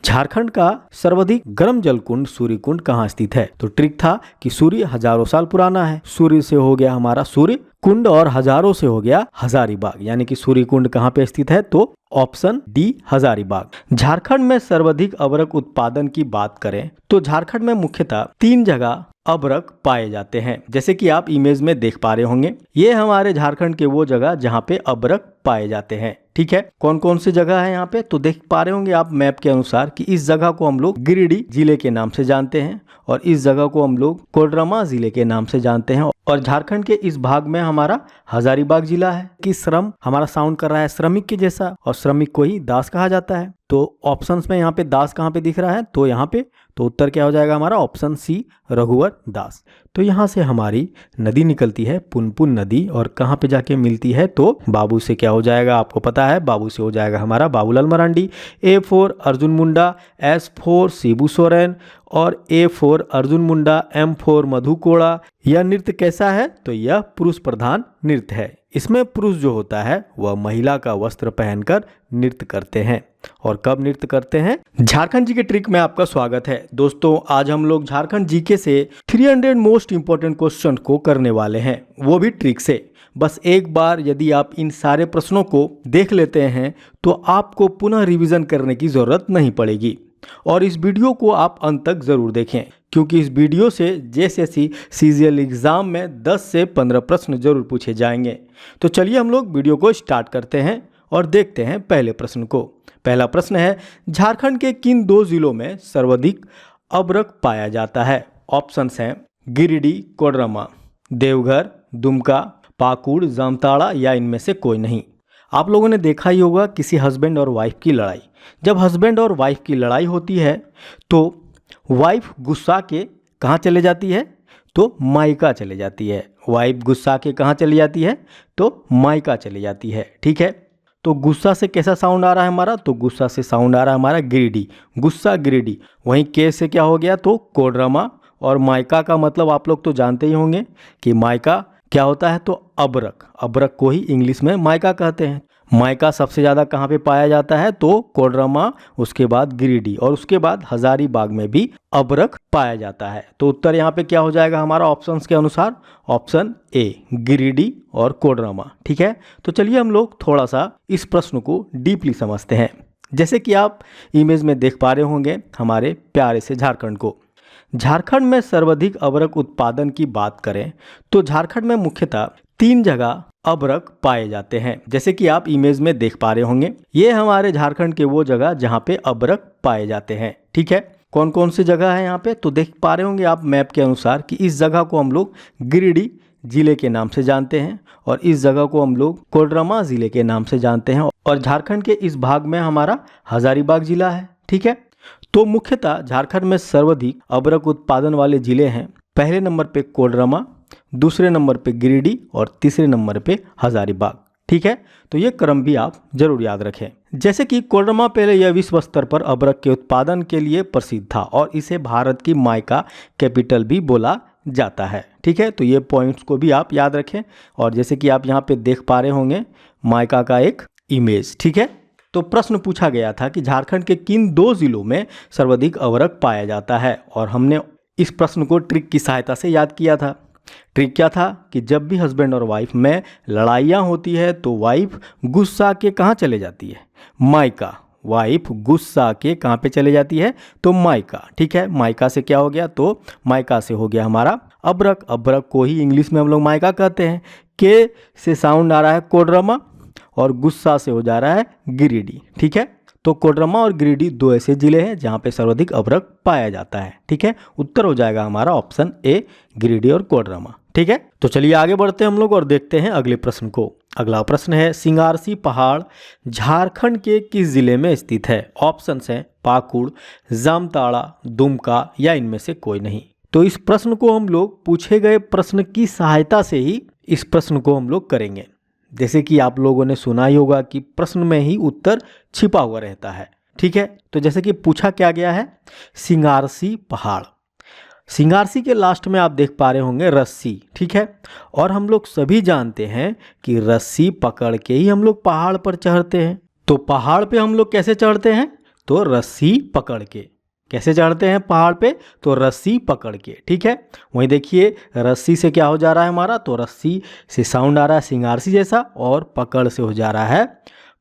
झारखंड का सर्वाधिक गर्म जल कुंड सूर्य कुंड कहाँ स्थित है? तो ट्रिक था कि सूर्य हजारों साल पुराना है। सूर्य से हो गया हमारा सूर्य कुंड और हजारों से हो गया हजारीबाग, यानी कि सूर्य कुंड कहाँ पे स्थित है? तो ऑप्शन डी हजारीबाग। झारखंड में सर्वाधिक अबरक उत्पादन की बात करें तो झारखंड में मुख्यतः 3 जगह अबरक पाए जाते हैं, जैसे कि आप इमेज में देख पा रहे होंगे। ये हमारे झारखंड के वो जगह जहाँ पे अबरक पाए जाते हैं। ठीक है, कौन कौन सी जगह है यहाँ पे? तो देख पा रहे होंगे आप मैप के अनुसार कि इस जगह को हम लोग गिरिडीह जिले के नाम से जानते हैं और इस जगह को हम लोग कोडरमा जिले के नाम से जानते हैं। और झारखंड के इस भाग में हमारा हजारीबाग जिला है। कि श्रम हमारा साउंड कर रहा है श्रमिक के जैसा और श्रमिक को ही दास कहा जाता है। तो ऑप्शंस में यहाँ पे दास कहाँ पे दिख रहा है? तो यहाँ पे तो उत्तर क्या हो जाएगा हमारा? ऑप्शन सी रघुवर दास। तो यहाँ से हमारी नदी निकलती है पुनपुन नदी और कहाँ पे जाके मिलती है? तो बाबू से क्या हो जाएगा आपको पता है? बाबू से हो जाएगा हमारा Babulal Marandi. A for Arjun Munda, S for Shibu Soren और A for Arjun Munda, M for Madhu Koda. यह नृत्य कैसा है? तो यह पुरुष प्रधान नृत्य है। इसमें पुरुष जो होता है वह महिला का वस्त्र पहनकर नृत्य करते हैं। और कब नृत्य करते हैं? झारखंड जी के ट्रिक में आपका स्वागत है। दोस्तों आज हम लोग झारखंड जीके से 300 मोस्ट इंपोर्टेंट क्वेश्चन को करने वाले हैं, वो भी ट्रिक से। बस एक बार यदि आप इन सारे प्रश्नों को देख लेते हैं तो आपको पुनः रिवीजन करने की जरूरत नहीं पड़ेगी। और इस वीडियो को आप अंत तक जरूर देखें, क्योंकि इस वीडियो से जेएसएससी सीजीएल एग्जाम में 10 से 15 प्रश्न जरूर पूछे जाएंगे। तो चलिए हम लोग वीडियो को स्टार्ट करते हैं और देखते हैं पहले प्रश्न को। पहला प्रश्न है, झारखंड के किन 2 जिलों में सर्वाधिक अबरक पाया जाता है? ऑप्शंस हैं गिरिडीह, कोडरमा, देवघर, दुमका, पाकुड़, जामताड़ा या इनमें से कोई नहीं। आप लोगों ने देखा ही होगा किसी हस्बैंड और वाइफ की लड़ाई। जब हस्बैंड और वाइफ की लड़ाई होती है तो वाइफ गुस्सा के कहाँ चले जाती है? तो मायका चले जाती है। वाइफ गुस्सा के कहाँ चली जाती है? तो मायका चली जाती है। ठीक है, तो गुस्सा से कैसा साउंड आ रहा है हमारा? तो गुस्सा से साउंड आ रहा है हमारा गिरिडीह, गुस्सा गिरिडीह। वहीं के से क्या हो गया? तो कोडरमा। और मायका का मतलब आप लोग तो जानते ही होंगे कि मायका क्या होता है? तो अबरक, अबरक को ही इंग्लिश में मायका कहते हैं। मायका सबसे ज़्यादा कहाँ पे पाया जाता है? तो कोडरमा, उसके बाद गिरिडीह और उसके बाद हजारीबाग में भी अबरक पाया जाता है। तो उत्तर यहाँ पे क्या हो जाएगा हमारा ऑप्शंस के अनुसार? ऑप्शन ए गिरिडीह और कोडरमा। ठीक है, तो चलिए हम लोग थोड़ा सा इस प्रश्न को डीपली समझते हैं। जैसे कि आप इमेज में देख पा रहे होंगे हमारे प्यारे से झारखंड को। झारखंड में सर्वाधिक अबरक उत्पादन की बात करें तो झारखंड में मुख्यतः 3 जगह अबरक पाए जाते हैं, जैसे कि आप इमेज में देख पा रहे होंगे। ये हमारे झारखंड के वो जगह जहाँ पे अबरक पाए जाते हैं। ठीक है, कौन कौन सी जगह है यहाँ पे? तो देख पा रहे होंगे आप मैप के अनुसार कि इस जगह को हम लोग गिरिडीह जिले के नाम से जानते हैं और इस जगह को हम लोग कोडरमा जिले के नाम से जानते हैं। और झारखंड के इस भाग में हमारा हजारीबाग जिला है। ठीक है, तो मुख्यतः झारखंड में सर्वाधिक अबरक उत्पादन वाले जिले हैं। पहले नंबर पे कोडरमा, दूसरे नंबर पे गिरिडीह और तीसरे नंबर पे हजारीबाग। ठीक है, तो ये क्रम भी आप जरूर याद रखें। जैसे कि कोडरमा पहले यह विश्व स्तर पर अबरक के उत्पादन के लिए प्रसिद्ध था और इसे भारत की मायका कैपिटल भी बोला जाता है। ठीक है, तो ये पॉइंट्स को भी आप याद रखें। और जैसे कि आप यहाँ पे देख पा रहे होंगे मायका का एक इमेज। ठीक है, तो प्रश्न पूछा गया था कि झारखंड के किन 2 जिलों में सर्वाधिक अबरक पाया जाता है और हमने इस प्रश्न को ट्रिक की सहायता से याद किया था। ट्रिक क्या था कि जब भी हस्बैंड और वाइफ में लड़ाइयाँ होती है तो वाइफ गुस्सा के कहाँ चले जाती है? मायका। वाइफ गुस्सा के कहाँ पे चले जाती है? तो मायका। ठीक है, मायका से क्या हो गया? तो मायका से हो गया हमारा अबरक। अबरक को ही इंग्लिश में हम लोग मायका कहते हैं। के से साउंड आ रहा है कोडरमा और गुस्सा से हो जा रहा है गिरिडीह। ठीक है, तो कोडरमा और गिरिडीह 2 ऐसे जिले हैं जहां पे सर्वाधिक अबरक पाया जाता है। ठीक है, उत्तर हो जाएगा हमारा ऑप्शन ए गिरिडीह और कोडरमा। ठीक है, तो चलिए आगे बढ़ते हैं हम लोग और देखते हैं अगले प्रश्न को। अगला प्रश्न है, सिंगारसी पहाड़ झारखंड के किस जिले में स्थित है? ऑप्शंस हैं पाकुड़, जामताड़ा, दुमका या इनमें से कोई नहीं। तो इस प्रश्न को हम लोग पूछे गए प्रश्न की सहायता से ही इस प्रश्न को हम लोग करेंगे। जैसे कि आप लोगों ने सुना ही होगा कि प्रश्न में ही उत्तर छिपा हुआ रहता है। ठीक है, तो जैसे कि पूछा क्या गया है? सिंगारसी पहाड़। सिंगारसी के लास्ट में आप देख पा रहे होंगे रस्सी। ठीक है, और हम लोग सभी जानते हैं कि रस्सी पकड़ के ही हम लोग पहाड़ पर चढ़ते हैं। तो पहाड़ पे हम लोग कैसे चढ़ते हैं? तो रस्सी पकड़ के। कैसे चढ़ते हैं पहाड़ पे? तो रस्सी पकड़ के, ठीक है। वहीं देखिए रस्सी से क्या हो जा रहा है हमारा, तो रस्सी से साउंड आ रहा है सिंगारसी जैसा, और पकड़ से हो जा रहा है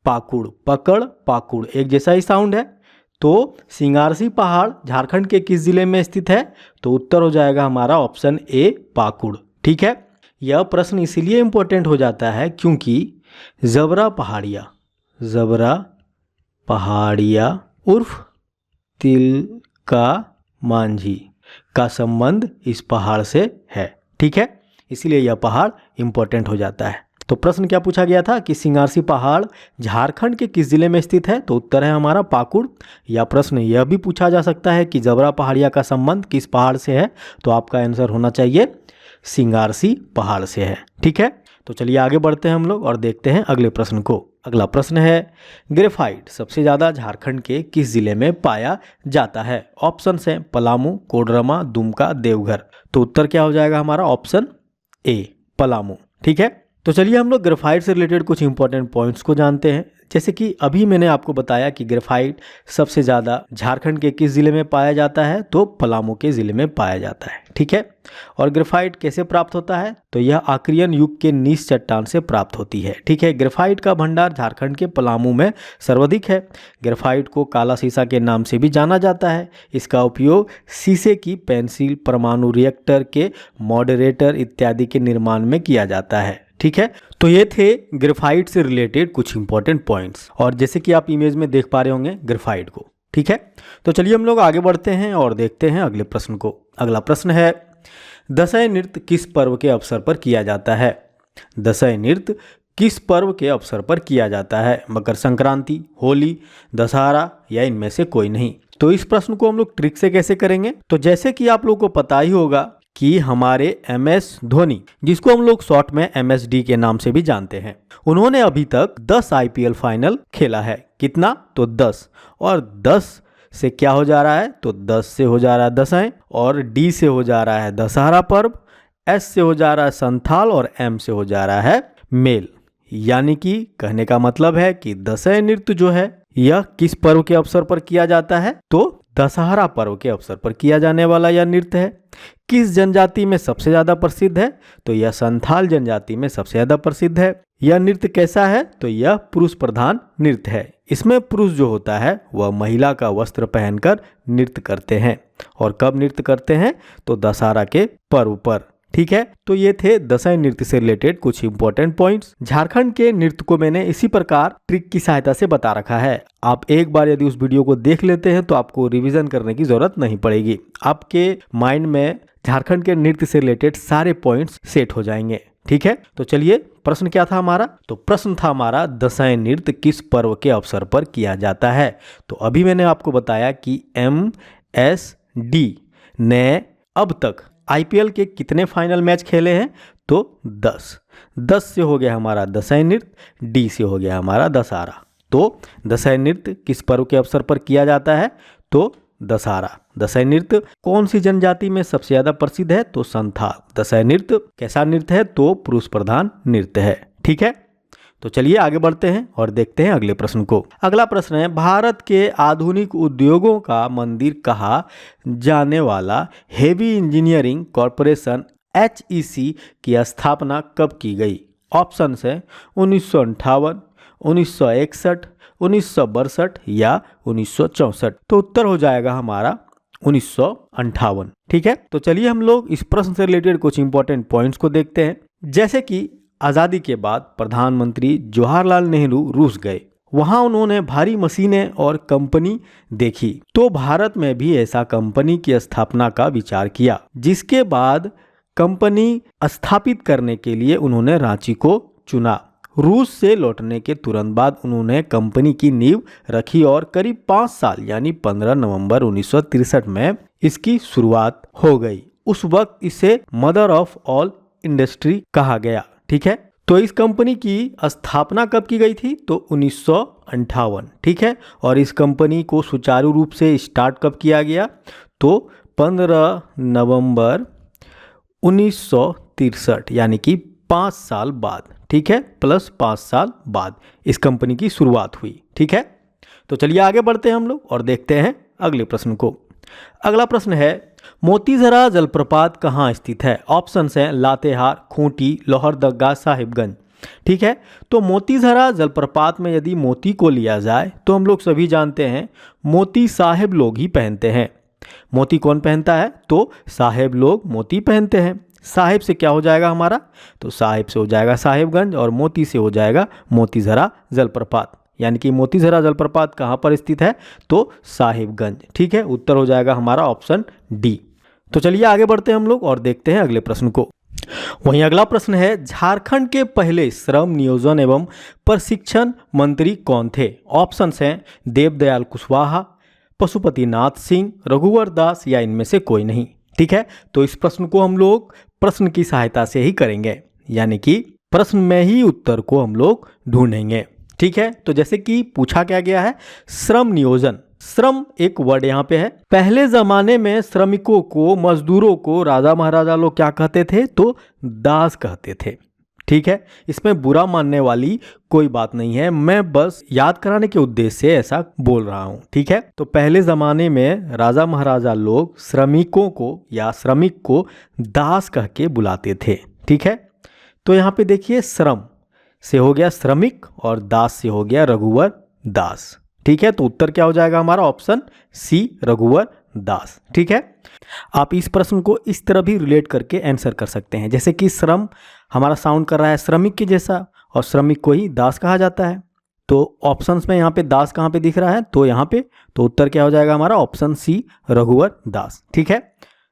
पाकुड़। पकड़ पाकुड़ एक जैसा ही साउंड है। तो सिंगारसी पहाड़ झारखंड के किस जिले में स्थित है? तो उत्तर हो जाएगा हमारा ऑप्शन ए, पाकुड़, ठीक है। यह प्रश्न इसीलिए इम्पोर्टेंट हो जाता है क्योंकि जबरा पहाड़िया उर्फ तिलका मांझी का संबंध इस पहाड़ से है, ठीक है। इसीलिए यह पहाड़ इम्पोर्टेंट हो जाता है। तो प्रश्न क्या पूछा गया था कि सिंगारसी पहाड़ झारखंड के किस जिले में स्थित है? तो उत्तर है हमारा पाकुड़। या प्रश्न यह भी पूछा जा सकता है कि जबरा पहाड़िया का संबंध किस पहाड़ से है? तो आपका आंसर होना चाहिए सिंगारसी पहाड़ से है, ठीक है। तो चलिए आगे बढ़ते हैं हम लोग और देखते हैं अगले प्रश्न को। अगला प्रश्न है, ग्रेफाइट सबसे ज़्यादा झारखंड के किस जिले में पाया जाता है? ऑप्शन है पलामू, कोडरमा, दुमका, देवघर। तो उत्तर क्या हो जाएगा हमारा? ऑप्शन ए, पलामू, ठीक है। तो चलिए हम लोग ग्रेफाइट से रिलेटेड कुछ इंपॉर्टेंट पॉइंट्स को जानते हैं। जैसे कि अभी मैंने आपको बताया कि ग्रेफाइट सबसे ज़्यादा झारखंड के किस ज़िले में पाया जाता है? तो पलामू के ज़िले में पाया जाता है, ठीक है। और ग्रेफाइट कैसे प्राप्त होता है? तो यह आक्रियन युग के नीस चट्टान से प्राप्त होती है, ठीक है। ग्रेफाइट का भंडार झारखंड के पलामू में सर्वाधिक है। ग्रेफाइट को काला शीशा के नाम से भी जाना जाता है। इसका उपयोग शीशे की पेंसिल, परमाणु रिएक्टर के मॉडरेटर इत्यादि के निर्माण में किया जाता है, ठीक है। तो ये थे ग्रेफाइट से रिलेटेड कुछ इंपॉर्टेंट पॉइंट्स, और जैसे कि आप इमेज में देख पा रहे होंगे ग्रेफाइट को, ठीक है। तो चलिए हम लोग आगे बढ़ते हैं और देखते हैं अगले प्रश्न को। अगला प्रश्न है, दशहरा नृत्य किस पर्व के अवसर पर किया जाता है? दशहरा नृत्य किस पर्व के अवसर पर किया जाता है? मकर संक्रांति, होली, दशहरा या इनमें से कोई नहीं? तो इस प्रश्न को हम लोग ट्रिक से कैसे करेंगे? तो जैसे कि आप लोगों को पता ही होगा कि हमारे MS धोनी, जिसको हम लोग शॉर्ट में MSD के नाम से भी जानते हैं, उन्होंने अभी तक 10 IPL फाइनल खेला है। कितना? तो 10। और 10 से क्या हो जा रहा है? तो 10 से हो जा रहा है दशहरा, और D से हो जा रहा है दशहरा पर्व, S से हो जा रहा है संथाल, और M से हो जा रहा है मेल। यानी कि कहने का मतलब है कि दशहरा नृत्य जो है यह किस पर्व के अवसर पर किया जाता है? तो दशहरा पर्व के अवसर पर किया जाने वाला यह नृत्य है। किस जनजाति में सबसे ज्यादा प्रसिद्ध है? तो यह संथाल जनजाति में सबसे ज्यादा प्रसिद्ध है। यह नृत्य कैसा है? तो यह पुरुष प्रधान नृत्य है। इसमें पुरुष जो होता है वह महिला का वस्त्र पहनकर नृत्य करते हैं। और कब नृत्य करते हैं? तो दशहरा के पर्व पर, ठीक है। तो ये थे दशहरा नृत्य से रिलेटेड कुछ इंपॉर्टेंट पॉइंट्स। झारखंड के नृत्य को मैंने इसी प्रकार ट्रिक की सहायता से बता रखा है। आप एक बार यदि उस वीडियो को देख लेते हैं तो आपको रिवीजन करने की जरूरत नहीं पड़ेगी। आपके माइंड में झारखंड के नृत्य से रिलेटेड सारे पॉइंट्स सेट हो जाएंगे, ठीक है। तो चलिए प्रश्न क्या था हमारा? तो प्रश्न था हमारा, दशहरा नृत्य किस पर्व के अवसर पर किया जाता है? तो अभी मैंने आपको बताया कि MSD ने अब तक IPL के कितने फाइनल मैच खेले हैं? तो 10 से हो गया हमारा दशहरा नृत्य, D से हो गया हमारा दशहरा। तो दशहरा नृत्य किस पर्व के अवसर पर किया जाता है? तो दशहरा। दशहरा नृत्य कौन सी जनजाति में सबसे ज्यादा प्रसिद्ध है? तो संथाल। दशहरा नृत्य कैसा नृत्य है? तो पुरुष प्रधान नृत्य है, ठीक है। तो चलिए आगे बढ़ते हैं और देखते हैं अगले प्रश्न को। अगला प्रश्न है, भारत के आधुनिक उद्योगों का मंदिर कहा जाने वाला हेवी इंजीनियरिंग कॉरपोरेशन HEC की स्थापना कब की गई? ऑप्शन है 1958, 1961, 1962 या 1964। तो उत्तर हो जाएगा हमारा 1958, ठीक है। तो चलिए हम लोग इस प्रश्न से रिलेटेड कुछ इंपॉर्टेंट पॉइंट्स को देखते हैं। जैसे कि आज़ादी के बाद प्रधानमंत्री जवाहरलाल नेहरू रूस गए, वहां उन्होंने भारी मशीनें और कंपनी देखी, तो भारत में भी ऐसा कंपनी की स्थापना का विचार किया, जिसके बाद कंपनी स्थापित करने के लिए उन्होंने रांची को चुना। रूस से लौटने के तुरंत बाद उन्होंने कंपनी की नींव रखी और करीब 5 साल यानी 15 नवंबर 1963 में इसकी शुरुआत हो गई। उस वक्त इसे मदर ऑफ ऑल इंडस्ट्री कहा गया, ठीक है। तो इस कंपनी की स्थापना कब की गई थी? तो 1958, ठीक है। और इस कंपनी को सुचारू रूप से स्टार्ट कब किया गया? तो 15 नवंबर 1963 यानी कि 5 साल बाद, ठीक है, प्लस 5 साल बाद इस कंपनी की शुरुआत हुई, ठीक है। तो चलिए आगे बढ़ते हैं हम लोग और देखते हैं अगले प्रश्न को। अगला प्रश्न है, मोतीझरा जलप्रपात कहाँ स्थित है? ऑप्शंस हैं लातेहार, खूंटी, लोहरदगा, साहिबगंज। ठीक है, तो मोतीझरा जलप्रपात में यदि मोती को लिया जाए तो हम लोग सभी जानते हैं मोती साहेब लोग ही पहनते हैं। मोती कौन पहनता है? तो साहेब लोग मोती पहनते हैं। साहिब से क्या हो जाएगा हमारा? तो साहिब से हो जाएगा साहिबगंज और मोती से हो जाएगा मोतीझरा जलप्रपात। यानी कि मोतीझरा जलप्रपात कहाँ पर स्थित है? तो साहिबगंज। ठीक है, उत्तर हो जाएगा हमारा ऑप्शन डी। तो चलिए आगे बढ़ते हैं हम लोग और देखते हैं अगले प्रश्न को। वहीं अगला प्रश्न है, झारखंड के पहले श्रम नियोजन एवं प्रशिक्षण मंत्री कौन थे? ऑप्शंस हैं देवदयाल कुशवाहा, पशुपति नाथ सिंह, रघुवर दास या इनमें से कोई नहीं। ठीक है, तो इस प्रश्न को हम लोग प्रश्न की सहायता से ही करेंगे, यानी कि प्रश्न में ही उत्तर को हम लोग ढूंढेंगे। ठीक है, तो जैसे कि पूछा क्या गया है, श्रम नियोजन, श्रम एक वर्ड यहाँ पे है। पहले जमाने में श्रमिकों को, मजदूरों को राजा महाराजा लोग क्या कहते थे? तो दास कहते थे। ठीक है, इसमें बुरा मानने वाली कोई बात नहीं है, मैं बस याद कराने के उद्देश्य से ऐसा बोल रहा हूँ। ठीक है, तो पहले जमाने में राजा महाराजा लोग श्रमिकों को या श्रमिक को दास कह के बुलाते थे। ठीक है, तो यहाँ पे देखिए श्रम से हो गया श्रमिक और दास से हो गया रघुवर दास। ठीक है, तो उत्तर क्या हो जाएगा हमारा? ऑप्शन सी, रघुवर दास। ठीक है, आप इस प्रश्न को इस तरह भी रिलेट करके आंसर कर सकते हैं, जैसे कि श्रम हमारा साउंड कर रहा है श्रमिक के जैसा और श्रमिक को ही दास कहा जाता है। तो ऑप्शंस में यहाँ पे दास कहाँ पे दिख रहा है? तो यहाँ पे, तो उत्तर क्या हो जाएगा हमारा? ऑप्शन सी, रघुवर दास। ठीक है,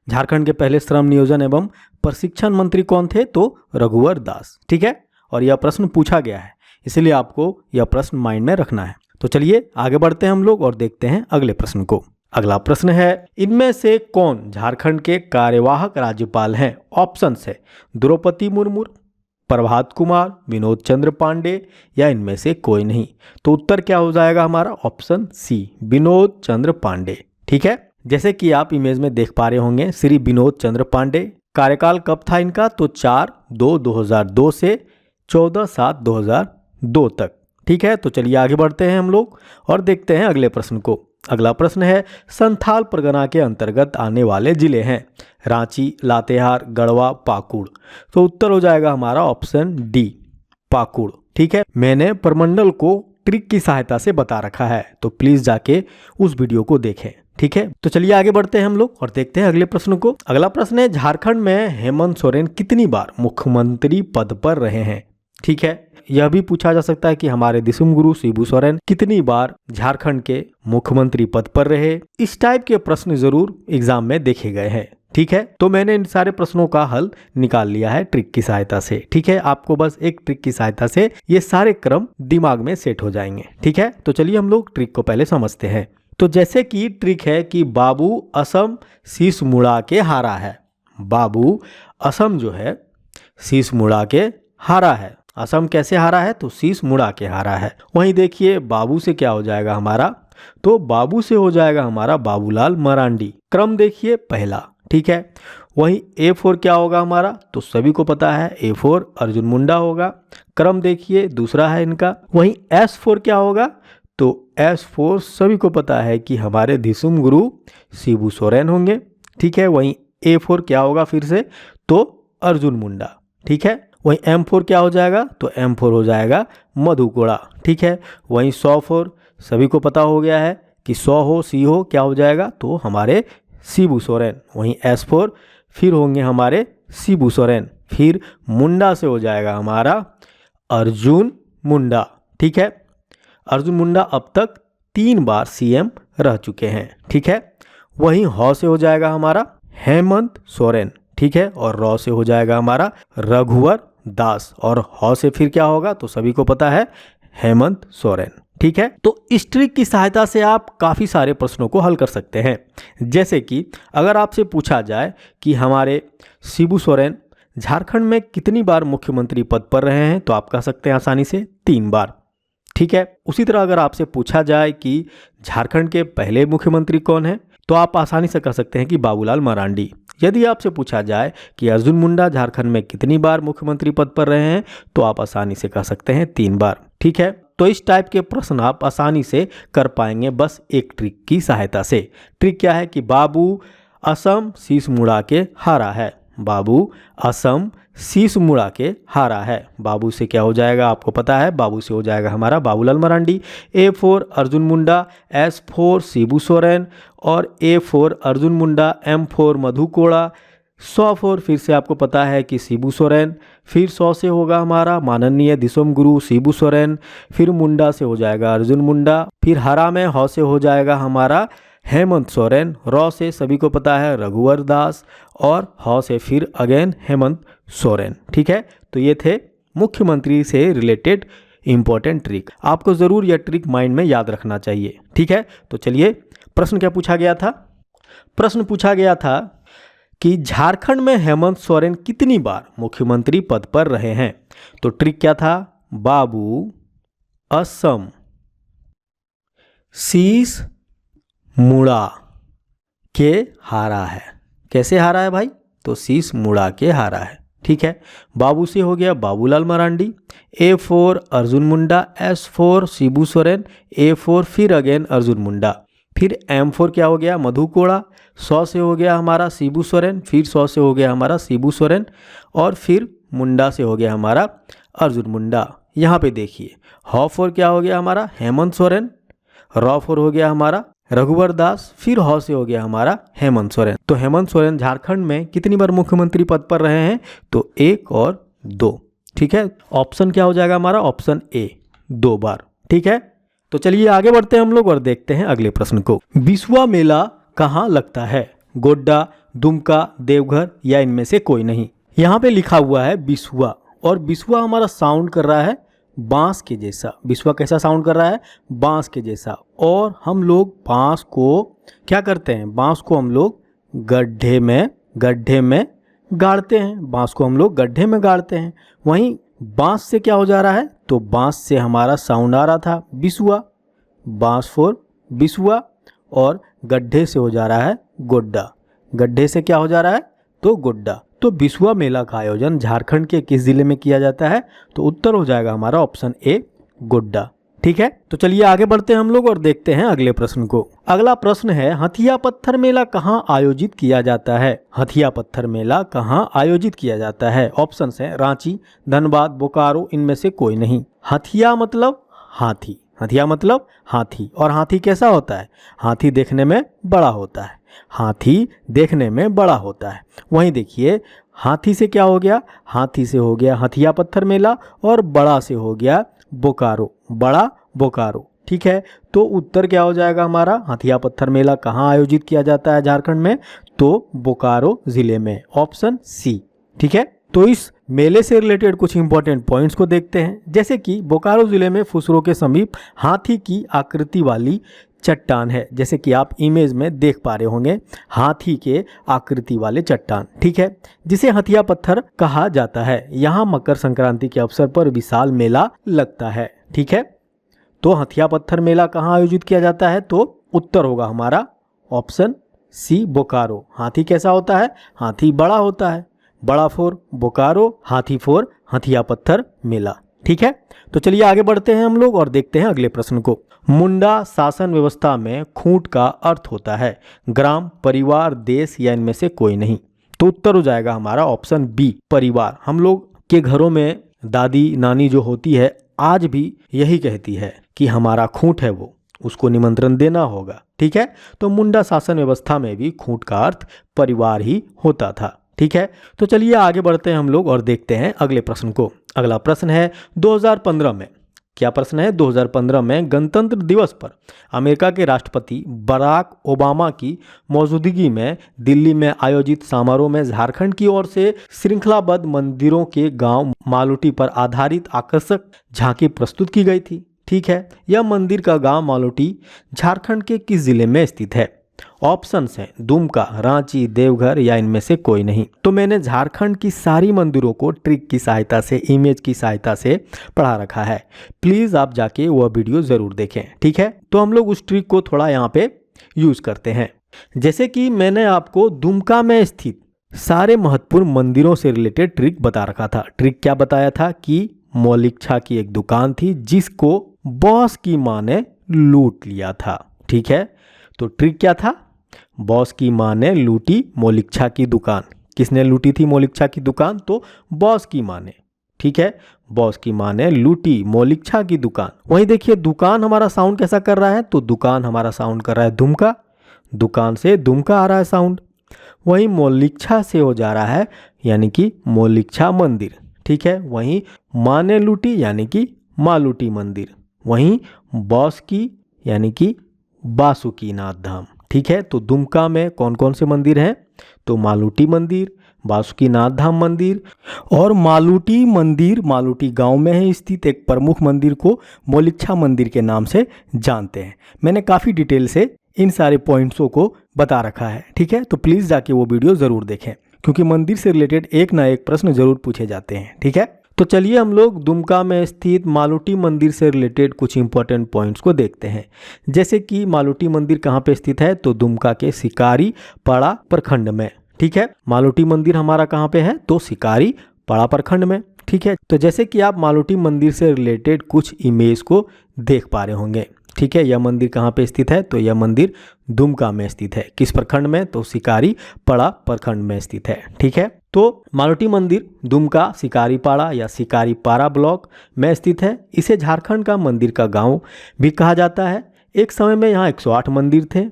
झारखंड के पहले श्रम नियोजन एवं प्रशिक्षण मंत्री कौन थे? तो रघुवर दास। ठीक है, और यह प्रश्न पूछा गया है, इसलिए आपको यह प्रश्न माइंड में रखना है। तो चलिए आगे बढ़ते हैं हम लोग और देखते हैं अगले प्रश्न को। अगला प्रश्न है, इनमें से कौन झारखंड के कार्यवाहक राज्यपाल हैं? ऑप्शंस है द्रौपदी मुर्मू, प्रभात कुमार, विनोद चंद्र पांडे या इनमें से कोई नहीं। तो उत्तर क्या हो जाएगा हमारा? ऑप्शन सी, विनोद चंद्र पांडे। ठीक है, जैसे कि आप इमेज में देख पा रहे होंगे, श्री विनोद चंद्र पांडे। कार्यकाल कब था इनका? तो 4/2/2002 से 14/7/2002 तक। ठीक है, तो चलिए आगे बढ़ते हैं हम लोग और देखते हैं अगले प्रश्न को। अगला प्रश्न है, संथाल परगना के अंतर्गत आने वाले जिले हैं रांची, लातेहार, गढ़वा, पाकुड़। तो उत्तर हो जाएगा हमारा ऑप्शन डी, पाकुड़। ठीक है, मैंने प्रमंडल को ट्रिक की सहायता से बता रखा है, तो प्लीज जाके उस वीडियो को देखें। ठीक है, तो चलिए आगे बढ़ते हैं हम लोग और देखते हैं अगले प्रश्न को। अगला प्रश्न है, झारखंड में हेमंत सोरेन कितनी बार मुख्यमंत्री पद पर रहे हैं? ठीक है, यह भी पूछा जा सकता है कि हमारे दिसुम गुरु शिबू सोरेन कितनी बार झारखंड के मुख्यमंत्री पद पर रहे। इस टाइप के प्रश्न जरूर एग्जाम में देखे गए हैं। ठीक है, तो मैंने इन सारे प्रश्नों का हल निकाल लिया है ट्रिक की सहायता से। ठीक है, आपको बस एक ट्रिक की सहायता से ये सारे क्रम दिमाग में सेट हो जाएंगे। ठीक है, तो चलिए हम लोग ट्रिक को पहले समझते हैं। तो जैसे कि ट्रिक है कि बाबू असम शीश मुड़ा के हारा है। बाबू असम जो है शीश मुड़ा के हारा है। असम कैसे हारा है? तो शीश मुड़ा के हारा है। वहीं देखिए बाबू से क्या हो जाएगा हमारा? तो बाबू से हो जाएगा हमारा बाबूलाल मरांडी। क्रम देखिए पहला। ठीक है, वहीं A4 क्या होगा हमारा? तो सभी को पता है A4 अर्जुन मुंडा होगा। क्रम देखिए दूसरा है इनका। वहीं S4 क्या होगा? तो S4 सभी को पता है कि हमारे दिसुम गुरु शिबू सोरेन होंगे। ठीक है, वहीं A4 क्या होगा फिर से? तो अर्जुन मुंडा। ठीक है, वहीं M4 क्या हो जाएगा? तो M4 हो जाएगा मधुकोड़ा। ठीक है, वहीं 104 सभी को पता हो गया है कि 100 हो सी हो क्या हो जाएगा? तो हमारे शिबू सोरेन। वहीं S4 फिर होंगे हमारे शिबू सोरेन। फिर मुंडा से हो जाएगा हमारा अर्जुन मुंडा। ठीक है, अर्जुन मुंडा अब तक 3 बार CM रह चुके हैं। ठीक है, वहीं ह से हो जाएगा हमारा हेमंत सोरेन। ठीक है, और र से हो जाएगा हमारा रघुवर दास। और ह से फिर क्या होगा? तो सभी को पता है हेमंत सोरेन। ठीक है, तो इस ट्रिक की सहायता से आप काफ़ी सारे प्रश्नों को हल कर सकते हैं। जैसे कि अगर आपसे पूछा जाए कि हमारे शिबू सोरेन झारखंड में कितनी बार मुख्यमंत्री पद पर रहे हैं, तो आप कह सकते हैं आसानी से 3 बार। ठीक है, उसी तरह अगर आपसे पूछा जाए कि झारखंड के पहले मुख्यमंत्री कौन है, तो आप आसानी से कह सकते हैं कि बाबूलाल मरांडी। यदि आपसे पूछा जाए कि अर्जुन मुंडा झारखंड में कितनी बार मुख्यमंत्री पद पर रहे हैं, तो आप आसानी से कह सकते हैं 3 बार। ठीक है, तो इस टाइप के प्रश्न आप आसानी से कर पाएंगे बस एक ट्रिक की सहायता से। ट्रिक क्या है कि बाबू असम शीश मुड़ा के हारा है। बाबू असम शीश मुड़ा के हारा है। बाबू से क्या हो जाएगा आपको पता है, बाबू से हो जाएगा हमारा Babulal Marandi. A for Arjun Munda, S for Shibu Soren और A for Arjun Munda, M for Madhu Koda, 100 for फिर से आपको पता है कि शिबू सोरेन, फिर 100 से होगा हमारा माननीय दिसोम गुरु शिबू सोरेन, फिर मुंडा से हो जाएगा अर्जुन मुंडा, फिर हरा में ह से हो जाएगा हमारा हेमंत सोरेन, रॉ से सभी को पता है रघुवर दास और ह से फिर अगेन हेमंत सोरेन। ठीक है, तो ये थे मुख्यमंत्री से रिलेटेड इंपॉर्टेंट ट्रिक। आपको ज़रूर यह ट्रिक माइंड में याद रखना चाहिए। ठीक है, तो चलिए प्रश्न क्या पूछा गया था। प्रश्न पूछा गया था कि झारखंड में हेमंत सोरेन कितनी बार मुख्यमंत्री पद पर रहे हैं। तो ट्रिक क्या था, बाबू असम शीश मुड़ा के हारा है। कैसे हारा है भाई, तो शीश मुड़ा के हारा है। ठीक है, बाबू से हो गया Babulal Marandi, A for Arjun Munda, S for Shibu Soren, A for फिर अगेन अर्जुन मुंडा, फिर M फॉर क्या हो गया मधु कोड़ा, 100 से हो गया हमारा शिबू सोरेन, फिर 100 से हो गया हमारा शिबू सोरेन और फिर मुंडा से हो गया हमारा अर्जुन मुंडा। यहाँ पे देखिए ह फॉर क्या हो गया हमारा हेमंत सोरेन, रॉ फॉर हो गया हमारा रघुवर दास, फिर ह से हो गया हमारा हेमंत सोरेन। तो हेमंत सोरेन झारखंड में कितनी बार मुख्यमंत्री पद पर रहे हैं, तो 1 और 2। ठीक है, ऑप्शन क्या हो जाएगा हमारा, ऑप्शन ए 2 बार। ठीक है, तो चलिए आगे बढ़ते हैं हम लोग और देखते हैं अगले प्रश्न को। बिसुआ मेला कहाँ लगता है, गोड्डा, दुमका, देवघर या इनमें से कोई नहीं। यहाँ पे लिखा हुआ है बिसुआ, और बिसुआ हमारा साउंड कर रहा है बांस के जैसा। बिसुआ कैसा साउंड कर रहा है, बांस के जैसा। और हम लोग बांस को क्या करते हैं, बांस को हम लोग गड्ढे में गाड़ते हैं। बांस को हम लोग गड्ढे में गाड़ते हैं। वहीं बांस से क्या हो जा रहा है, तो बांस से हमारा साउंड आ रहा था बिसुआ, बांस फॉर बिसुआ, और गड्ढे से हो जा रहा है गोड्डा। गड्ढे से क्या हो जा रहा है, तो गोड्डा। तो बिसुआ मेला का आयोजन झारखंड के किस जिले में किया जाता है, तो उत्तर हो जाएगा हमारा ऑप्शन ए गोड्डा। ठीक है, तो चलिए आगे बढ़ते हैं हम लोग और देखते हैं अगले प्रश्न को। अगला प्रश्न है, हथिया पत्थर मेला कहाँ आयोजित किया जाता है। हथिया पत्थर मेला कहाँ आयोजित किया जाता है। ऑप्शन है रांची, धनबाद, बोकारो, इनमें से कोई नहीं। हथिया मतलब हाथी, हथिया मतलब हाथी, और हाथी कैसा होता है, हाथी देखने में बड़ा होता है। हाथी देखने में बड़ा होता है। वहीं देखिए हाथी से क्या हो गया, हाथी से हो गया हथिया पत्थर मेला, और बड़ा से हो गया बोकारो, बड़ा बोकारो। ठीक है, तो उत्तर क्या हो जाएगा हमारा, हथिया पत्थर मेला कहाँ आयोजित किया जाता है झारखंड में, तो बोकारो जिले में, ऑप्शन सी। ठीक है, तो इस मेले से रिलेटेड कुछ इंपॉर्टेंट पॉइंट्स को देखते हैं। जैसे कि बोकारो जिले में फुसरो के समीप हाथी की आकृति वाली चट्टान है, जैसे कि आप इमेज में देख पा रहे होंगे, हाथी के आकृति वाले चट्टान। ठीक है, जिसे हथिया पत्थर कहा जाता है। यहाँ मकर संक्रांति के अवसर पर विशाल मेला लगता है। ठीक है, तो हथिया पत्थर मेला कहाँ आयोजित किया जाता है, तो उत्तर होगा हमारा ऑप्शन सी बोकारो। हाथी कैसा होता है, हाथी बड़ा होता है, बड़ा फोर बोकारो, हाथी फोर हथिया पत्थर मेला। ठीक है, तो चलिए आगे बढ़ते हैं हम लोग और देखते हैं अगले प्रश्न को। मुंडा शासन व्यवस्था में खूंट का अर्थ होता है ग्राम, परिवार, देश या इनमें से कोई नहीं। तो उत्तर हो जाएगा हमारा ऑप्शन बी परिवार। हम लोग के घरों में दादी नानी जो होती है आज भी यही कहती है कि हमारा खूंट है वो, उसको निमंत्रण देना होगा। ठीक है, तो मुंडा शासन व्यवस्था में भी खूंट का अर्थ परिवार ही होता था। ठीक है, तो चलिए आगे बढ़ते हैं हम लोग और देखते हैं अगले प्रश्न को। अगला प्रश्न है 2015 में, क्या प्रश्न है, 2015 में गणतंत्र दिवस पर अमेरिका के राष्ट्रपति बराक ओबामा की मौजूदगी में दिल्ली में आयोजित समारोह में झारखंड की ओर से श्रृंखलाबद्ध मंदिरों के गांव मालूटी पर आधारित आकर्षक झांकी प्रस्तुत की गई थी। ठीक है, यह मंदिर का गांव मालूटी झारखंड के किस जिले में स्थित है। ऑप्शंस हैं दुमका, रांची, देवघर या इनमें से कोई नहीं। तो मैंने झारखंड की सारी मंदिरों को ट्रिक की सहायता से, इमेज की सहायता से पढ़ा रखा है। प्लीज आप जाके वह वीडियो जरूर देखें। ठीक है, तो हम लोग उस ट्रिक को थोड़ा यहाँ पे यूज करते हैं। जैसे कि मैंने आपको दुमका में स्थित सारे महत्वपूर्ण मंदिरों से रिलेटेड ट्रिक बता रखा था। ट्रिक क्या बताया था कि मौलिक छा की एक दुकान थी जिसको बॉस की माँ ने लूट लिया था। ठीक है, तो ट्रिक क्या था? बॉस की माँ ने लूटी मौलिक्षा की दुकान। किसने लूटी थी मौलिक्षा की दुकान? तो बॉस की माँ ने। ठीक है, बॉस की माँ ने लूटी मौलिक्षा की दुकान। वहीं देखिए दुकान हमारा साउंड कैसा कर रहा है? तो दुकान हमारा साउंड कर रहा है दुमका, दुकान से दुमका आ रहा है साउंड। वहीं मौलिक्षा से हो जा रहा है यानी कि मौलिक्षा मंदिर। ठीक है, वहीं माँ ने लूटी यानी कि माँ लूटी मंदिर। वहीं बॉस की यानी कि बासुकीनाथ धाम। ठीक है, तो दुमका में कौन कौन से मंदिर हैं? तो मालूटी मंदिर, बासुकीनाथ धाम मंदिर और मालूटी मंदिर मालूटी गांव में है स्थित एक प्रमुख मंदिर को मौलिक्षा मंदिर के नाम से जानते हैं। मैंने काफ़ी डिटेल से इन सारे पॉइंट्सों को बता रखा है। ठीक है, तो प्लीज़ जाके वो वीडियो ज़रूर देखें क्योंकि मंदिर से रिलेटेड एक ना एक प्रश्न जरूर पूछे जाते हैं। ठीक है, तो चलिए हम लोग दुमका में स्थित मालूटी मंदिर से रिलेटेड कुछ इंपॉर्टेंट पॉइंट्स को देखते हैं। जैसे कि मालूटी मंदिर कहाँ पे स्थित है? तो दुमका के सिकारी पाड़ा प्रखंड में। ठीक है, मालूटी मंदिर हमारा कहाँ पे है? तो सिकारी पाड़ा प्रखंड में। ठीक है, तो जैसे कि आप मालूटी मंदिर से रिलेटेड कुछ इमेज को देख पा रहे होंगे। ठीक है, यह मंदिर कहाँ पे स्थित है? तो यह मंदिर दुमका में स्थित है। किस प्रखंड में? तो सिकारी पाड़ा प्रखंड में स्थित है। ठीक है, तो मालूटी मंदिर दुमका सिकारी पाड़ा या सिकारी पाड़ा ब्लॉक में स्थित है। इसे झारखंड का मंदिर का गांव भी कहा जाता है। एक समय में यहाँ 108 मंदिर थे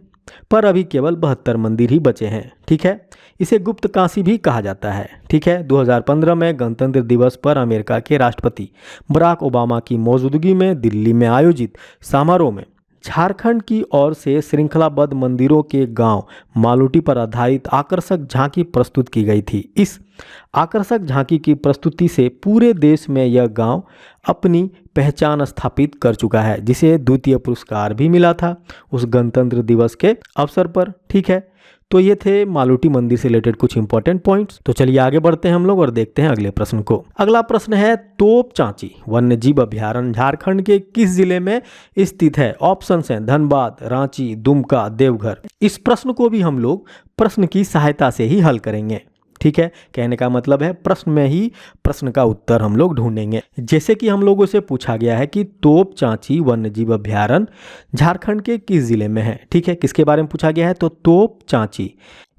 पर अभी केवल 72 मंदिर ही बचे हैं। ठीक है, इसे गुप्त काशी भी कहा जाता है। ठीक है, 2015 में गणतंत्र दिवस पर अमेरिका के राष्ट्रपति बराक ओबामा की मौजूदगी में दिल्ली में आयोजित समारोह में झारखंड की ओर से श्रृंखलाबद्ध मंदिरों के गांव मालूटी पर आधारित आकर्षक झांकी प्रस्तुत की गई थी। इस आकर्षक झांकी की प्रस्तुति से पूरे देश में यह गांव अपनी पहचान स्थापित कर चुका है, जिसे द्वितीय पुरस्कार भी मिला था उस गणतंत्र दिवस के अवसर पर। ठीक है, तो ये थे मालूटी मंदिर से रिलेटेड कुछ इंपॉर्टेंट पॉइंट्स। तो चलिए आगे बढ़ते हैं हम लोग और देखते हैं अगले प्रश्न को। अगला प्रश्न है तोप चांची वन्य जीव अभयारण्य झारखंड के किस जिले में स्थित है? ऑप्शन हैं धनबाद, रांची, दुमका, देवघर। इस प्रश्न को भी हम लोग प्रश्न की सहायता से ही हल करेंगे। ठीक है, कहने का मतलब है प्रश्न में ही प्रश्न का उत्तर हम लोग ढूंढेंगे। जैसे कि हम लोगों से पूछा गया है कि तोप चांची वन्य जीव अभयारण्य झारखंड के किस जिले में है। ठीक है, किसके बारे में पूछा गया है? तो तोप चांची।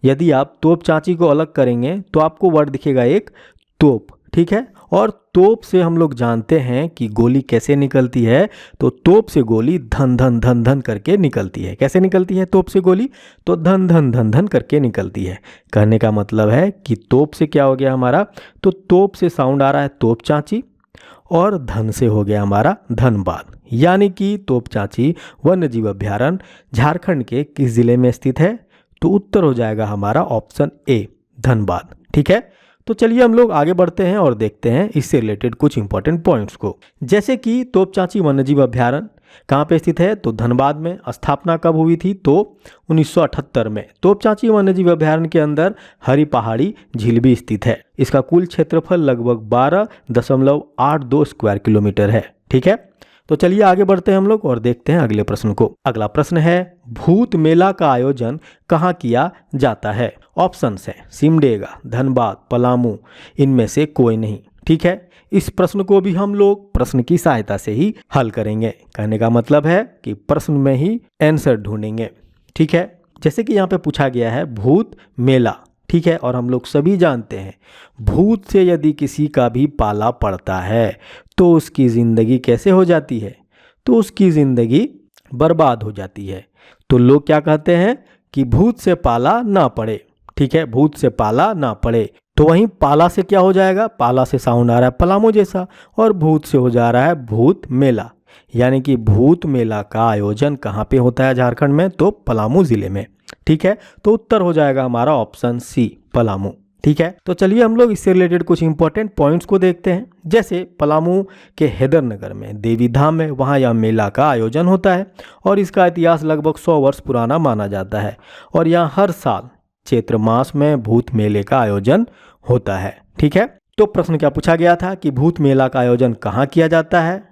यदि आप तोप चांची को अलग करेंगे तो आपको वर्ड दिखेगा एक तोप। ठीक है, और तोप से हम लोग जानते हैं कि गोली कैसे निकलती है। तो तोप से गोली धन धन धन धन करके निकलती है। कैसे निकलती है तोप से गोली? तो धन धन धन धन करके निकलती है। कहने का मतलब है कि तोप से क्या हो गया हमारा? तो तोप से साउंड आ रहा है तोप चांची और धन से हो गया हमारा धनबाद। यानी कि तोप चांची वन्य जीव अभयारण्य झारखंड के किस जिले में स्थित है? तो उत्तर हो जाएगा हमारा ऑप्शन ए धनबाद। ठीक है, तो चलिए हम लोग आगे बढ़ते हैं और देखते हैं इससे रिलेटेड कुछ इंपॉर्टेंट पॉइंट्स को। जैसे कि तोपचांची वन्यजीव अभयारण्य कहाँ पे स्थित है? तो धनबाद में। स्थापना कब हुई थी? तो 1978 में। तोपचांची वन्यजीव अभयारण्य के अंदर हरी पहाड़ी झील भी स्थित है। इसका कुल क्षेत्रफल लगभग 12.82 स्क्वायर किलोमीटर है। ठीक है, तो चलिए आगे बढ़ते हैं हम लोग और देखते हैं अगले प्रश्न को। अगला प्रश्न है भूत मेला का आयोजन कहाँ किया जाता है? ऑप्शन है सिमडेगा, धनबाद, पलामू, इनमें से कोई नहीं। ठीक है, इस प्रश्न को भी हम लोग प्रश्न की सहायता से ही हल करेंगे। कहने का मतलब है कि प्रश्न में ही आंसर ढूंढेंगे। ठीक है, जैसे कि यहाँ पे पूछा गया है भूत मेला। ठीक है, और हम लोग सभी जानते हैं भूत से यदि किसी का भी पाला पड़ता है तो उसकी ज़िंदगी कैसे हो जाती है? तो उसकी ज़िंदगी बर्बाद हो जाती है। तो लोग क्या कहते हैं कि भूत से पाला ना पड़े। ठीक है, भूत से पाला ना पड़े। तो वहीं पाला से क्या हो जाएगा? पाला से साउंड आ रहा है पलामू जैसा और भूत से हो जा रहा है भूत मेला। यानी कि भूत मेला का आयोजन कहाँ पे होता है झारखंड में? तो पलामू जिले में। ठीक है, तो उत्तर हो जाएगा हमारा ऑप्शन सी पलामू। ठीक है, तो चलिए हम लोग इससे रिलेटेड कुछ इंपॉर्टेंट पॉइंट्स को देखते हैं। जैसे पलामू के हैदरनगर में देवी धाम है, वहाँ यह मेला का आयोजन होता है और इसका इतिहास लगभग 100 वर्ष पुराना माना जाता है और यहाँ हर साल चैत्र मास में भूत मेले का आयोजन होता है। ठीक है, तो प्रश्न क्या पूछा गया था कि भूत मेला का आयोजन कहाँ किया जाता है?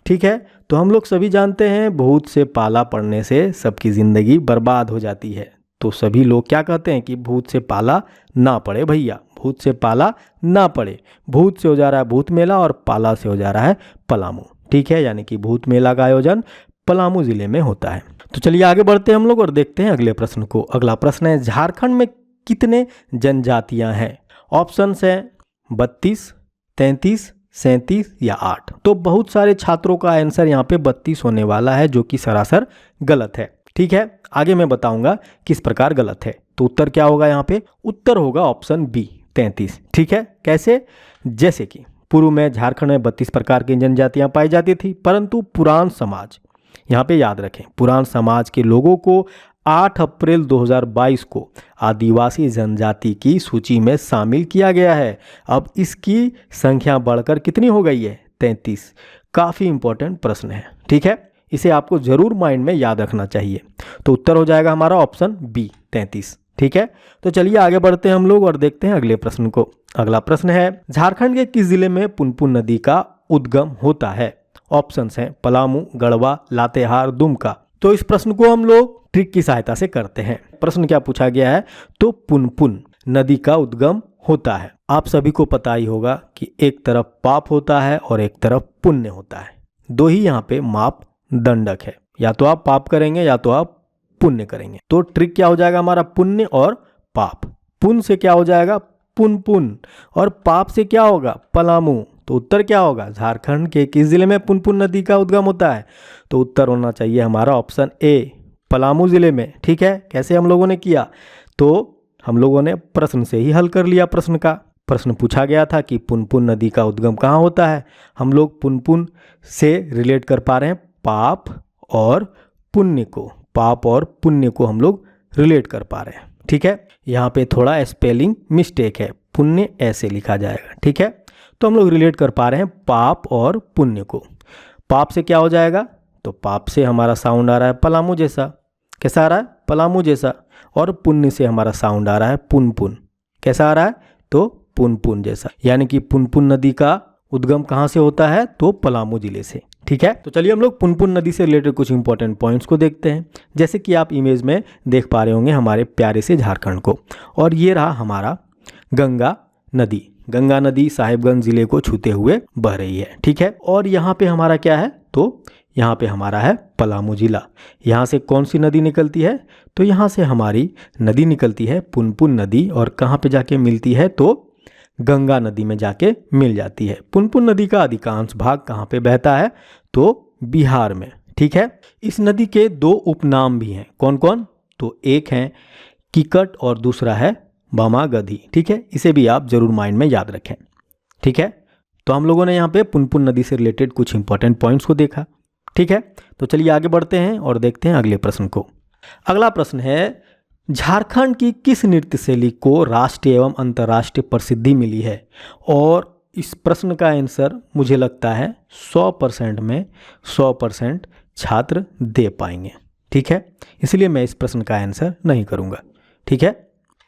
ठीक है, तो हम लोग सभी जानते हैं भूत से पाला पड़ने से सबकी ज़िंदगी बर्बाद हो जाती है। तो सभी लोग क्या कहते हैं कि भूत से पाला ना पड़े भैया, भूत से पाला ना पड़े। भूत से हो जा रहा है भूत मेला और पाला से हो जा रहा है पलामू। ठीक है, यानी कि भूत मेला का आयोजन पलामू जिले में होता है। तो चलिए आगे बढ़ते हैं हम लोग और देखते हैं अगले प्रश्न को। अगला प्रश्न है, झारखंड में कितने जनजातियां हैं? ऑप्शंस हैं 32, 33, 37 या 8। तो बहुत सारे छात्रों का आंसर यहाँ पे 32 होने वाला है, जो कि सरासर गलत है। ठीक है, आगे मैं बताऊंगा किस प्रकार गलत है। तो उत्तर क्या होगा यहाँ पे? उत्तर होगा ऑप्शन बी 33। ठीक है, कैसे? जैसे कि पूर्व में झारखंड में 32 प्रकार की जनजातियां पाई जाती थी, परंतु पुरान समाज, यहाँ पे याद रखें, पुरान समाज के लोगों को 8 अप्रैल 2022 को आदिवासी जनजाति की सूची में शामिल किया गया है। अब इसकी संख्या बढ़कर कितनी हो गई है? 33। काफ़ी इंपॉर्टेंट प्रश्न है। ठीक है, इसे आपको जरूर माइंड में याद रखना चाहिए। तो उत्तर हो जाएगा हमारा ऑप्शन बी 33। ठीक है, तो चलिए आगे बढ़ते हैं हम लोग और देखते हैं अगले प्रश्न को। अगला प्रश्न है, झारखंड के किस जिले में पुनपुन नदी का उद्गम होता है? ऑप्शंस हैं पलामू, गढ़वा, लातेहार, दुमका। तो इस प्रश्न को हम लोग ट्रिक की सहायता से करते हैं। प्रश्न क्या पूछा गया है? तो पुनपुन नदी का उद्गम होता है। आप सभी को पता ही होगा कि एक तरफ पाप होता है और एक तरफ पुण्य होता है। दो ही यहाँ पे माप दंडक है, या तो आप पाप करेंगे या तो आप पुण्य करेंगे। तो ट्रिक क्या हो जाएगा हमारा? पुण्य और पाप। पुण्य से क्या हो जाएगा? पुनपुन, और पाप से क्या होगा? पलामू। तो उत्तर क्या होगा? झारखंड के किस जिले में पुनपुन नदी का उद्गम होता है? तो उत्तर होना चाहिए हमारा ऑप्शन ए, पलामू जिले में। ठीक है, कैसे हम लोगों ने किया? तो हम लोगों ने प्रश्न से ही हल कर लिया प्रश्न का। प्रश्न पूछा गया था कि पुनपुन नदी का उद्गम कहाँ होता है। हम लोग पुनपुन से रिलेट कर पा रहे हैं पाप और पुण्य को। पाप और पुण्य को हम लोग रिलेट कर पा रहे हैं। ठीक है, यहाँ पे थोड़ा स्पेलिंग मिस्टेक है, पुण्य ऐसे लिखा जाएगा। ठीक है, तो हम लोग रिलेट कर पा रहे हैं पाप और पुण्य को। पाप से क्या हो जाएगा? तो पाप से हमारा साउंड आ रहा है पलामू जैसा। कैसा आ रहा है? पलामू जैसा। और पुण्य से हमारा साउंड आ रहा है पुनपुन। कैसा आ रहा है? तो पुनपुन जैसा। यानी कि पुनपुन नदी का उद्गम कहाँ से होता है? तो पलामू जिले से। ठीक है, तो चलिए हम लोग पुनपुन नदी से रिलेटेड कुछ इंपॉर्टेंट पॉइंट्स को देखते हैं। जैसे कि आप इमेज में देख पा रहे होंगे हमारे प्यारे से झारखंड को, और ये रहा हमारा गंगा नदी। गंगा नदी साहिबगंज जिले को छूते हुए बह रही है। ठीक है, और यहाँ पे हमारा क्या है? तो यहाँ पे हमारा है पलामू जिला। यहाँ से कौन सी नदी निकलती है? तो यहाँ से हमारी नदी निकलती है पुनपुन नदी, और कहाँ पे जाके मिलती है? तो गंगा नदी में जाके मिल जाती है। पुनपुन नदी का अधिकांश भाग कहाँ पे बहता है? तो बिहार में। ठीक है, इस नदी के दो उपनाम भी हैं। कौन कौन? तो एक है किकट और दूसरा है बामागधी। ठीक है, इसे भी आप जरूर माइंड में याद रखें। ठीक है, तो हम लोगों ने यहाँ पे पुनपुन नदी से रिलेटेड कुछ इंपॉर्टेंट पॉइंट्स को देखा। ठीक है, तो चलिए आगे बढ़ते हैं और देखते हैं अगले प्रश्न को। अगला प्रश्न है, झारखंड की किस नृत्य शैली को राष्ट्रीय एवं अंतर्राष्ट्रीय प्रसिद्धि मिली है? और इस प्रश्न का आंसर मुझे लगता है 100% में 100% छात्र दे पाएंगे। ठीक है, इसलिए मैं इस प्रश्न का आंसर नहीं करूँगा। ठीक है,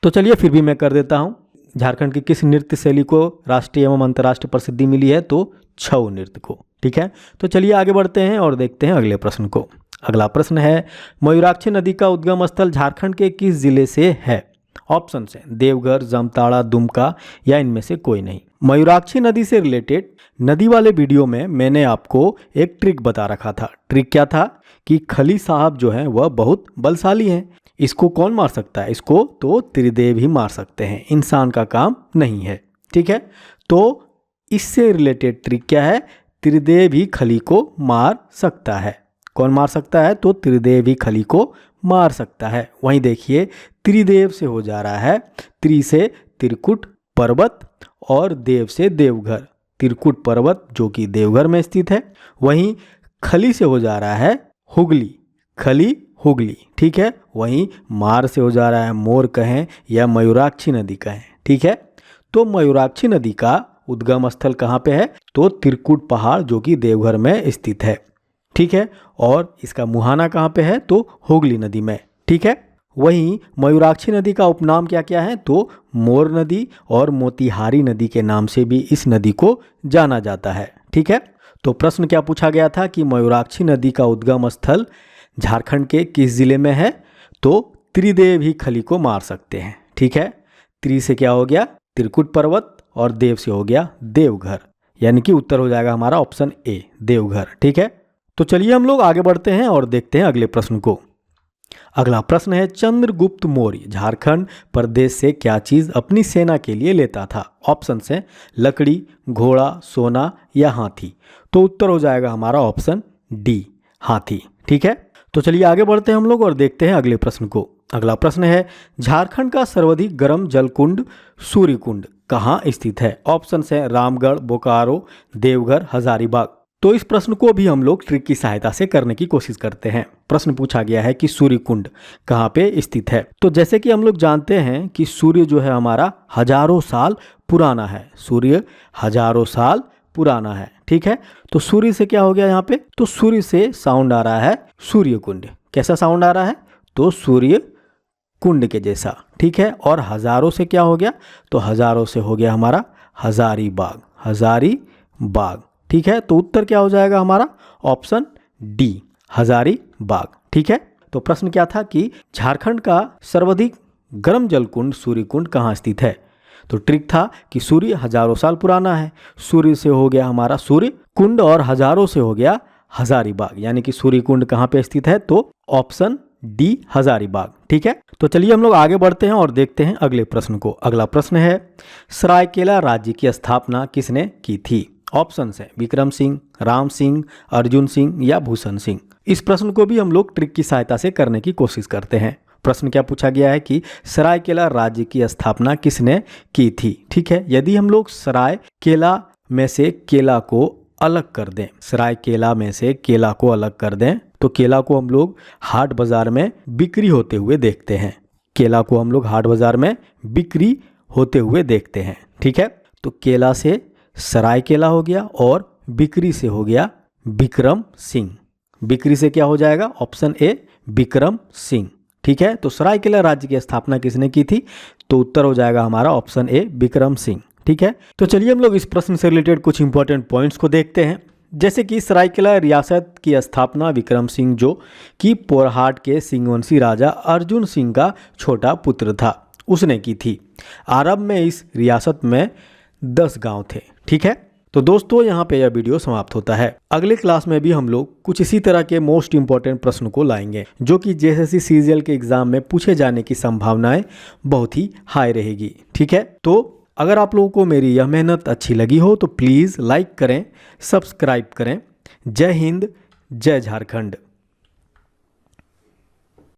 तो चलिए फिर भी मैं कर देता हूँ। झारखंड की किस नृत्य शैली को राष्ट्रीय एवं अंतर्राष्ट्रीय प्रसिद्धि मिली है? तो छऊ नृत्य को। ठीक है, तो चलिए आगे बढ़ते हैं और देखते हैं अगले प्रश्न को। अगला प्रश्न है, मयूराक्षी नदी का उद्गम स्थल झारखंड के किस जिले से है? ऑप्शन है देवघर, जामताड़ा, दुमका या इनमें से कोई नहीं। मयूराक्षी नदी से रिलेटेड नदी वाले वीडियो में मैंने आपको एक ट्रिक बता रखा था। ट्रिक क्या था? कि खली साहब जो है वह बहुत बलशाली हैं। इसको कौन मार सकता है? इसको तो त्रिदेव ही मार सकते हैं, इंसान का काम नहीं है। ठीक है, तो इससे रिलेटेड ट्रिक क्या है? त्रिदेव ही खली को मार सकता है। कौन मार सकता है? तो त्रिदेव ही खली को मार सकता है। वहीं देखिए त्रिदेव से हो जा रहा है, त्रि से त्रिकुट पर्वत और देव से देवघर। त्रिकुट पर्वत जो कि देवघर में स्थित है। वहीं खली से हो जा रहा है हुगली, खली हुगली। ठीक है, वहीं मार से हो जा रहा है मोर कहें या मयूराक्षी नदी कहें। ठीक है, तो मयूराक्षी नदी का उद्गम स्थल कहाँ पे है? तो त्रिकुट पहाड़ जो कि देवघर में स्थित है। ठीक है, और इसका मुहाना कहाँ पे है? तो हुगली नदी में। ठीक है, वहीं मयूराक्षी नदी का उपनाम क्या क्या है? तो मोर नदी और मोतिहारी नदी के नाम से भी इस नदी को जाना जाता है। ठीक है, तो प्रश्न क्या पूछा गया था कि मयूराक्षी नदी का उद्गम स्थल झारखंड के किस जिले में है? तो त्रिदेव ही खली को मार सकते हैं। ठीक है, त्रि से क्या हो गया? त्रिकुट पर्वत, और देव से हो गया देवघर। यानी कि उत्तर हो जाएगा हमारा ऑप्शन ए देवघर। ठीक है, तो चलिए हम लोग आगे बढ़ते हैं और देखते हैं अगले प्रश्न को। अगला प्रश्न है, चंद्रगुप्त मौर्य झारखंड प्रदेश से क्या चीज अपनी सेना के लिए लेता था? ऑप्शन है लकड़ी, घोड़ा, सोना या हाथी। तो उत्तर हो जाएगा हमारा ऑप्शन डी हाथी। ठीक है, तो चलिए आगे बढ़ते हैं हम लोग और देखते हैं अगले प्रश्न को। अगला प्रश्न है, झारखंड का सर्वाधिक गर्म जलकुंड सूर्य कुंड कहाँ स्थित है? ऑप्शन है रामगढ़, बोकारो, देवघर, हजारीबाग। तो इस प्रश्न को भी हम लोग ट्रिक की सहायता से करने की कोशिश करते हैं। प्रश्न पूछा गया है कि सूर्य कुंड कहाँ पे स्थित है। तो जैसे कि हम लोग जानते हैं कि सूर्य जो है हमारा हजारों साल पुराना है, सूर्य हजारों साल पुराना है। ठीक है, तो सूर्य से क्या हो गया यहाँ पे, तो सूर्य से साउंड आ रहा है सूर्य कुंड। कैसा साउंड आ रहा है? तो सूर्य कुंड के जैसा। ठीक है, और हजारों से क्या हो गया, तो हजारों से हो गया हमारा हजारीबाग, हजारीबाग। ठीक है, तो उत्तर क्या हो जाएगा हमारा ऑप्शन डी हजारीबाग। ठीक है, तो प्रश्न क्या था कि झारखंड का सर्वाधिक गर्म जलकुंड सूर्य कुंड कहाँ स्थित है? तो ट्रिक था कि सूर्य हजारों साल पुराना है, सूर्य से हो गया हमारा सूर्य कुंड और हजारों से हो गया हजारीबाग, यानी कि सूर्य कुंड कहाँ पे स्थित है? तो ऑप्शन डी हजारीबाग। ठीक है, तो चलिए हम लोग आगे बढ़ते हैं और देखते हैं अगले प्रश्न को। अगला प्रश्न है, सरायकेला राज्य की स्थापना किसने की थी? ऑप्शन है विक्रम सिंह, राम सिंह, अर्जुन सिंह या भूषण सिंह। इस प्रश्न को भी हम लोग ट्रिक की सहायता से करने की कोशिश करते हैं। प्रश्न क्या पूछा गया है कि सरायकेला राज्य की स्थापना किसने की थी? ठीक है, यदि हम लोग सरायकेला में से केला को अलग कर दें, सरायकेला में से केला को अलग कर दें, तो केला को हम लोग हाट बाजार में बिक्री होते हुए देखते हैं। केला को हम लोग हाट बाजार में बिक्री होते हुए देखते हैं। ठीक है, तो केला से सरायकेला हो गया और बिक्री से हो गया विक्रम सिंह। बिक्री से क्या हो जाएगा? Option A Vikram Singh. ठीक है, तो सरायकेला राज्य की स्थापना किसने की थी? तो उत्तर हो जाएगा हमारा ऑप्शन ए विक्रम सिंह। ठीक है, तो चलिए हम लोग इस प्रश्न से रिलेटेड कुछ इंपॉर्टेंट पॉइंट्स को देखते हैं। जैसे कि सरायकेला रियासत की स्थापना विक्रम सिंह जो कि पोरहाट के सिंहवंशी राजा अर्जुन सिंह का छोटा पुत्र था, उसने की थी। आरंभ में इस रियासत में 10 गांव थे। ठीक है, तो दोस्तों यहाँ पे यह वीडियो समाप्त होता है। अगले क्लास में भी हम लोग कुछ इसी तरह के मोस्ट इंपॉर्टेंट प्रश्न को लाएंगे जो कि जेएसएससी सीजीएल के एग्जाम में पूछे जाने की संभावनाएं बहुत ही हाई रहेगी। ठीक है, तो अगर आप लोगों को मेरी यह मेहनत अच्छी लगी हो तो प्लीज़ लाइक करें, सब्सक्राइब करें। जय हिंद, जय झारखंड।